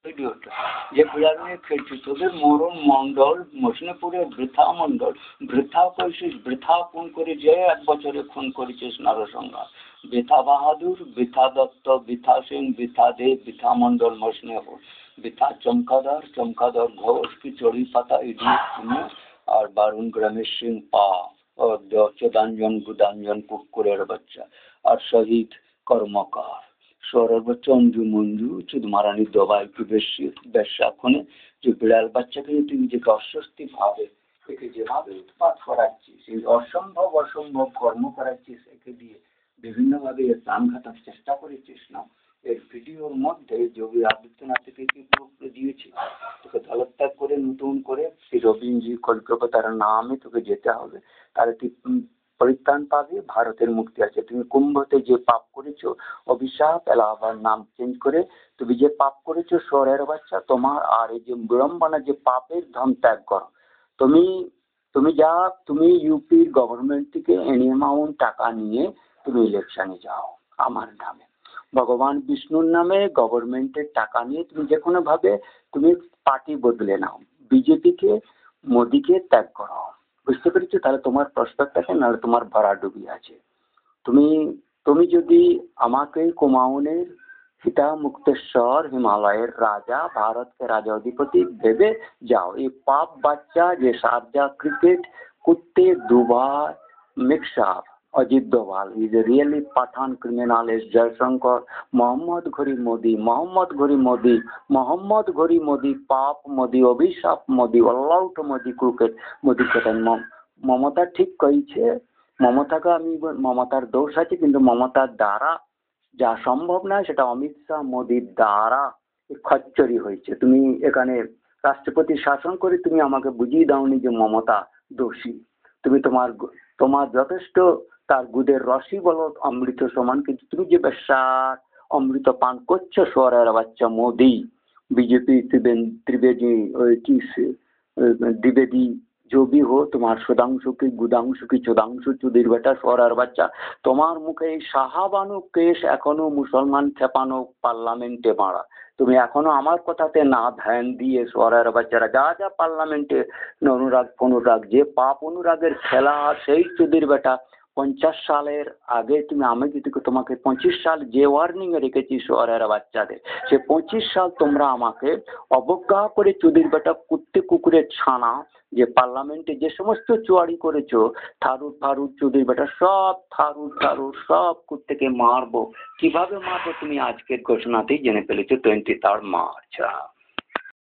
ভিডিওটা যে বিড়াল নিয়ে খেলছি, তোদের মরণ মণ্ডল, মসিনাপুরের বৃথা মণ্ডল, বৃথা করেছিস, বৃথা খুন করে যে 1 বছরে খুন করেছিস নরসংহার, বৃথা বাহাদুর, বৃথা দত্ত, বৃথা সিং, বৃথা দেব, বৃথা মণ্ডল মসিনাপুর, বৃথা চমকাদার, চমকাদার ঘোষ की चौड़ी पाता इडियट तुम्हें, और बारून ग्रामेश सिंह पा, और चोदांजन गुदांजन कुकुरेर बच्चा, और शहीद কর্মকার শহরের বাচ্চা অঞ্জু মঞ্জু চুদমারানি দবাই কি বেশ্যা খুনে যে বিড়াল বাচ্চাকে তুই নিজেকে অস্বস্তি ভাবে একে যেভাবে উৎপাত করাচ্ছিস, এই অসম্ভব অসম্ভব কর্ম করাচ্ছিস একে দিয়ে, বিভিন্নভাবে এর প্রাণ ঘাটার চেষ্টা করেছিস না, এর ভিডিওর মধ্যে যোগী আদিত্যনাথকে কি প্রুফ দিয়েছে, তোকে দলত্যাগ করে নতুন করে শ্রী রবীন্দ্রজি কলকাতার নামে তোকে যেতে হবে, তাহলে তুই পরিত্রাণ পাবে, ভারতের মুক্তি আছে। তুমি কুম্ভতে যে পাপ করেছো, অভিশাপ এলাহাবাদ নাম চেঞ্জ করে তুমি যে পাপ করেছো শহরের বাচ্চা, তোমার আর এই যে বিড়ম্বনা যে পাপের ধন ত্যাগ করো। তুমি তুমি ইউপির গভর্নমেন্ট থেকে এনি অ্যামাউন্ট টাকা নিয়ে তুমি ইলেকশনে যাও আমার নামে, ভগবান বিষ্ণুর নামে গভর্নমেন্টের টাকা নিয়ে তুমি যে কোনো ভাবে তুমি পার্টি বদলে নাও, বিজেপিকে মোদিকে ত্যাগ করো। বুঝতে পেরেছো? তাহলে তোমার প্রসপেক্ট আছে, নাহলে তোমার ভরাডুবি আছে। তুমি তুমি যদি আমাকে কুমাউনের সীতা মুক্তেশ্বর হিমালয়ের রাজা, ভারতকে রাজা অধিপতি ভেবে যাও, এই পাপ বাচ্চা যে শারজা ক্রিকেট কুত্তে দুবার মিক্সার Ajit Doval is a really পাঠান ক্রিমিনালিস্ট, জয়শঙ্কর মোহাম্মদ ঘড়ি মোদি, মোহাম্মদ ঘড়ি মোদি, মোহাম্মদ ঘড়ি মোদি, পাপ মোদি, অভিশাপ Modi, all out Modi, cricket Modi K ten. Mamata ঠিক কইছে, মমতাকে আমি মমতার দোষ আছে, কিন্তু মমতার দ্বারা যা সম্ভব না সেটা অমিত শাহ মোদির দ্বারা খচ্চরি হয়েছে। তুমি এখানে রাষ্ট্রপতি শাসন করে তুমি আমাকে বুঝিয়ে দাওনি যে মমতা দোষী। তুমি তোমার যথেষ্ট তার গুদের রসই বলো অমৃত সমান, কিন্তু তুমি যে বেশ্যার অমৃত পান করছো শহরের বাচ্চা মোদি, बीजेपी त्रिवेदी द्विवेदी जो भी हो, तुम्हार सुधांशु की गुदांशु की चुदांशु चुदिर बेटा शहरेर बच्चा, তোমার মুখে এই শাহাবানু কেশ এখনো মুসলমান খেপানো পার্লামেন্টে মারা, তুমি এখনো আমার কথাতে না ধ্যান দিয়ে শহরের বাচ্চারা যা যা পার্লামেন্টে অনুরাগ ফনুরাগ যে পাপ অনুরাগের খেলা, সেই চুদির বেটা 50 সালের আগে আমি যদি তোমাকে 25 সাল যে ওয়ার্নিং রেখেছি শহরের বাচ্চাদের, সে 25 সাল তোমরা আমাকে অবজ্ঞা করে চুদির বেটা কুত্তে কুকুরের ছানা যে পার্লামেন্টে যে সমস্ত চুয়ারি করেছো, থারুর ফারুর চুদির বেটা সব থারুর সব কুত্তেকে মারবো। কিভাবে মারবো তুমি আজকের ঘোষণাতেই জেনে ফেলেছো, 23 মার্চ।